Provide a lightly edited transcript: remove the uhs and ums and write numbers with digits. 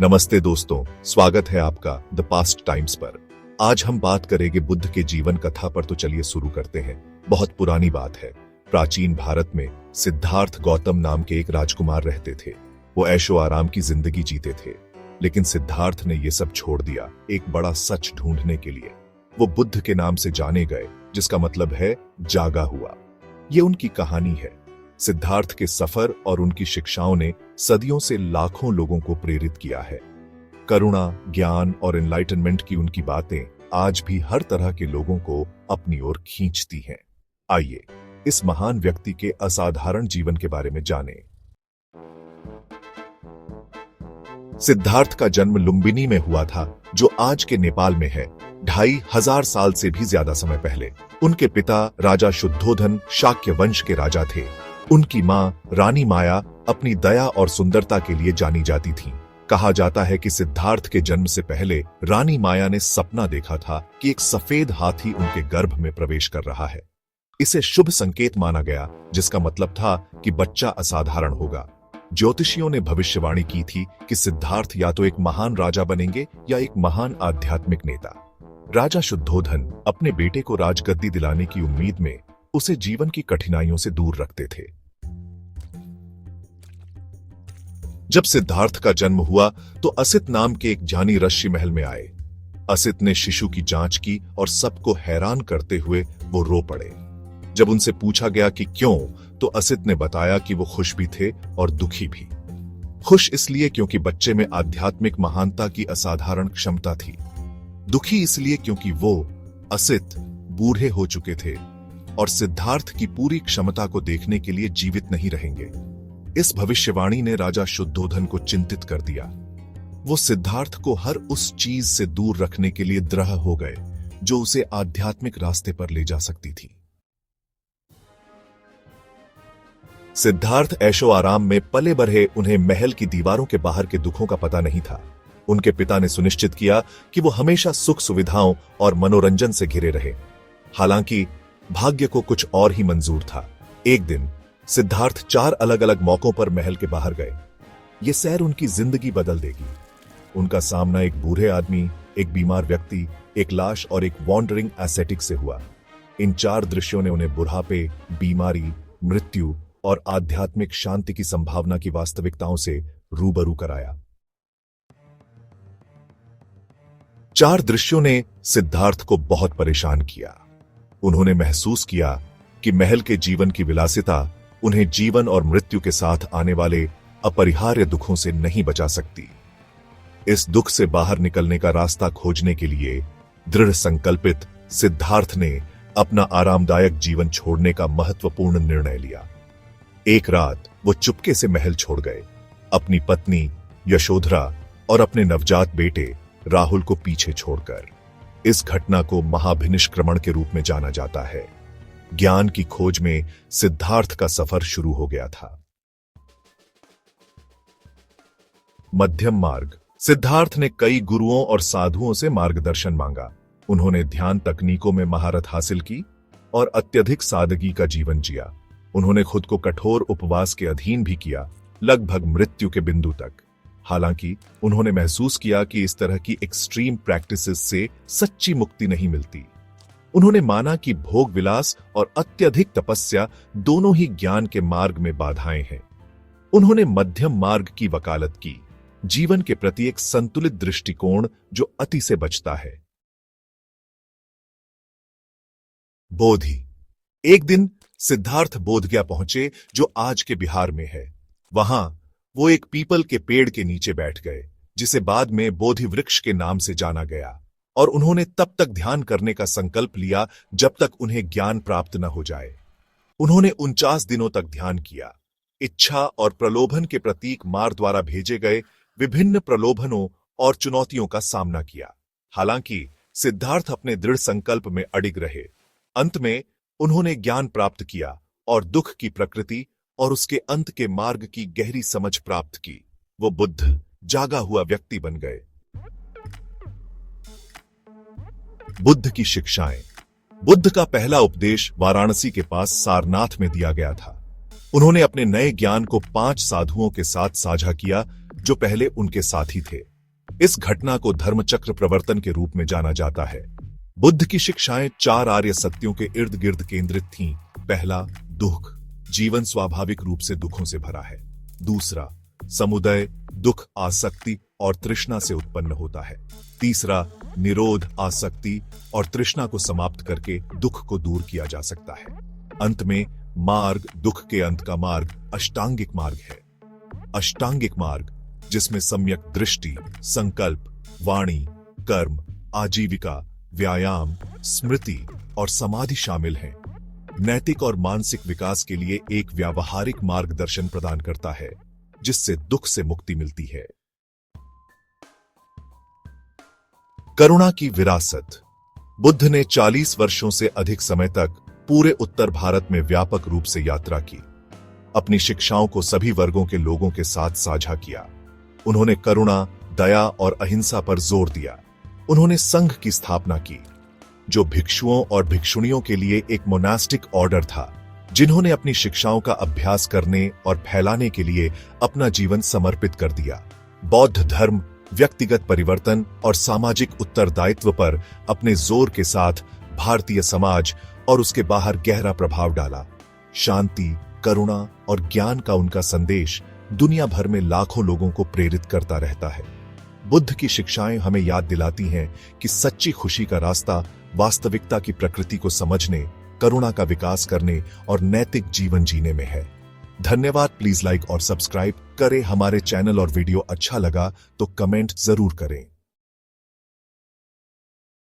नमस्ते दोस्तों, स्वागत है आपका द पास्ट टाइम्स पर। आज हम बात करेंगे बुद्ध के जीवन कथा पर। तो चलिए शुरू करते हैं। बहुत पुरानी बात है। प्राचीन भारत में सिद्धार्थ गौतम नाम के एक राजकुमार रहते थे। वो ऐशो आराम की जिंदगी जीते थे, लेकिन सिद्धार्थ ने ये सब छोड़ दिया एक बड़ा सच ढूंढने के लिए। वो बुद्ध के नाम से जाने गए, जिसका मतलब है जागा हुआ। ये उनकी कहानी है। सिद्धार्थ के सफर और उनकी शिक्षाओं ने सदियों से लाखों लोगों को प्रेरित किया है। करुणा, ज्ञान और एनलाइटनमेंट की उनकी बातें आज भी हर तरह के लोगों को अपनी ओर खींचती हैं। आइए इस महान व्यक्ति के असाधारण जीवन के बारे में जानें। सिद्धार्थ का जन्म लुम्बिनी में हुआ था, जो आज के नेपाल में है। 2500 साल से भी ज्यादा समय पहले उनके पिता राजा शुद्धोधन शाक्य वंश के राजा थे। उनकी मां रानी माया अपनी दया और सुंदरता के लिए जानी जाती थीं। कहा जाता है कि सिद्धार्थ के जन्म से पहले रानी माया ने सपना देखा था कि एक सफेद हाथी उनके गर्भ में प्रवेश कर रहा है। इसे शुभ संकेत माना गया, जिसका मतलब था कि बच्चा असाधारण होगा। ज्योतिषियों ने भविष्यवाणी की थी कि सिद्धार्थ या तो एक महान राजा बनेंगे या एक महान आध्यात्मिक नेता। राजा शुद्धोधन अपने बेटे को राजगद्दी दिलाने की उम्मीद में उसे जीवन की कठिनाइयों से दूर रखते थे। जब सिद्धार्थ का जन्म हुआ तो असित नाम के एक ज्ञानी ऋषि महल में आए। असित ने शिशु की जांच की और सबको हैरान करते हुए वो रो पड़े। जब उनसे पूछा गया कि क्यों, तो असित ने बताया कि वो खुश भी थे और दुखी भी। खुश इसलिए क्योंकि बच्चे में आध्यात्मिक महानता की असाधारण क्षमता थी। दुखी इसलिए क्योंकि वो असित बूढ़े हो चुके थे और सिद्धार्थ की पूरी क्षमता को देखने के लिए जीवित नहीं रहेंगे। इस भविष्यवाणी ने राजा शुद्धोधन को चिंतित कर दिया। वो सिद्धार्थ को हर उस चीज से दूर रखने के लिए दृढ़ हो गए जो उसे आध्यात्मिक रास्ते पर ले जा सकती थी। सिद्धार्थ ऐशो आराम में पले बढ़े, उन्हें महल की दीवारों के बाहर के दुखों का पता नहीं था। उनके पिता ने सुनिश्चित किया कि वो हमेशा सुख सुविधाओं और मनोरंजन से घिरे रहे। हालांकि भाग्य को कुछ और ही मंजूर था। एक दिन सिद्धार्थ 4 अलग अलग मौकों पर महल के बाहर गए। ये सैर उनकी जिंदगी बदल देगी। उनका सामना एक बूढ़े आदमी, एक बीमार व्यक्ति, एक लाश और एक वॉन्डरिंग एसेटिक से हुआ। इन 4 दृश्यों ने उन्हें बुढ़ापे, बीमारी, मृत्यु और आध्यात्मिक शांति की संभावना की वास्तविकताओं से रूबरू कराया। 4 दृश्यों ने सिद्धार्थ को बहुत परेशान किया। उन्होंने महसूस किया कि महल के जीवन की विलासिता उन्हें जीवन और मृत्यु के साथ आने वाले अपरिहार्य दुखों से नहीं बचा सकती। इस दुख से बाहर निकलने का रास्ता खोजने के लिए दृढ़ संकल्पित सिद्धार्थ ने अपना आरामदायक जीवन छोड़ने का महत्वपूर्ण निर्णय लिया। एक रात वो चुपके से महल छोड़ गए, अपनी पत्नी यशोधरा और अपने नवजात बेटे राहुल को पीछे छोड़कर। इस घटना को महाभिनिष्क्रमण के रूप में जाना जाता है। ज्ञान की खोज में सिद्धार्थ का सफर शुरू हो गया था। मध्यम मार्ग। सिद्धार्थ ने कई गुरुओं और साधुओं से मार्गदर्शन मांगा। उन्होंने ध्यान तकनीकों में महारत हासिल की और अत्यधिक सादगी का जीवन जिया। उन्होंने खुद को कठोर उपवास के अधीन भी किया, लगभग मृत्यु के बिंदु तक। हालांकि उन्होंने महसूस किया कि इस तरह की एक्सट्रीम प्रैक्टिसेस से सच्ची मुक्ति नहीं मिलती। उन्होंने माना कि भोग विलास और अत्यधिक तपस्या दोनों ही ज्ञान के मार्ग में बाधाएं हैं। उन्होंने मध्यम मार्ग की वकालत की, जीवन के प्रति एक संतुलित दृष्टिकोण जो अति से बचता है। बोधि। एक दिन सिद्धार्थ बोधगया पहुंचे, जो आज के बिहार में है। वहां वो एक पीपल के पेड़ के नीचे बैठ गए, जिसे बाद में बोधि वृक्ष के नाम से जाना गया, और उन्होंने तब तक ध्यान करने का संकल्प लिया जब तक उन्हें ज्ञान प्राप्त न हो जाए। उन्होंने 49 दिनों तक ध्यान किया, इच्छा और प्रलोभन के प्रतीक मार द्वारा भेजे गए विभिन्न प्रलोभनों और चुनौतियों का सामना किया। हालांकि सिद्धार्थ अपने दृढ़ संकल्प में अडिग रहे। अंत में उन्होंने ज्ञान प्राप्त किया और दुख की प्रकृति और उसके अंत के मार्ग की गहरी समझ प्राप्त की। वो बुद्ध, जागा हुआ व्यक्ति बन गए। बुद्ध की शिक्षाएं। बुद्ध का पहला उपदेश वाराणसी के पास सारनाथ में दिया गया था। उन्होंने अपने नए ज्ञान को 5 साधुओं के साथ साझा किया जो पहले उनके साथी थे। इस घटना को धर्मचक्र प्रवर्तन के रूप में जाना जाता है। बुद्ध की शिक्षाएं 4 आर्य सत्यों के इर्द गिर्द केंद्रित थीं। पहला, दुख। जीवन स्वाभाविक रूप से दुखों से भरा है। दूसरा, समुदय। दुख आसक्ति और तृष्णा से उत्पन्न होता है। तीसरा, निरोध। आसक्ति और तृष्णा को समाप्त करके दुख को दूर किया जा सकता है। अंत में मार्ग। दुख के अंत का मार्ग अष्टांगिक मार्ग है। अष्टांगिक मार्ग, जिसमें सम्यक दृष्टि, संकल्प, वाणी, कर्म, आजीविका, व्यायाम, स्मृति और समाधि शामिल हैं, नैतिक और मानसिक विकास के लिए एक व्यावहारिक मार्गदर्शन प्रदान करता है, जिससे दुख से मुक्ति मिलती है। करुणा की विरासत। बुद्ध ने 40 वर्षों से अधिक समय तक पूरे उत्तर भारत में व्यापक रूप से यात्रा की। अपनी शिक्षाओं को सभी वर्गों के लोगों के साथ साझा किया। उन्होंने करुणा, दया और अहिंसा पर जोर दिया। उन्होंने संघ की स्थापना की, जो भिक्षुओं और भिक्षुणियों के लिए एक मोनास्टिक ऑर्डर था, जिन्होंने अपनी शिक्षाओं का अभ्यास करने और फैलाने के लिए अपना जीवन समर्पित कर दिया। बौद्ध धर्म व्यक्तिगत परिवर्तन और सामाजिक उत्तरदायित्व पर अपने जोर के साथ भारतीय समाज और उसके बाहर गहरा प्रभाव डाला। शांति, करुणा और ज्ञान का उनका संदेश दुनिया भर में लाखों लोगों को प्रेरित करता रहता है। बुद्ध की शिक्षाएं हमें याद दिलाती हैं कि सच्ची खुशी का रास्ता वास्तविकता की प्रकृति को समझने, करुणा का विकास करने और नैतिक जीवन जीने में है। धन्यवाद। प्लीज लाइक और सब्सक्राइब करें हमारे चैनल और वीडियो अच्छा लगा तो कमेंट जरूर करें।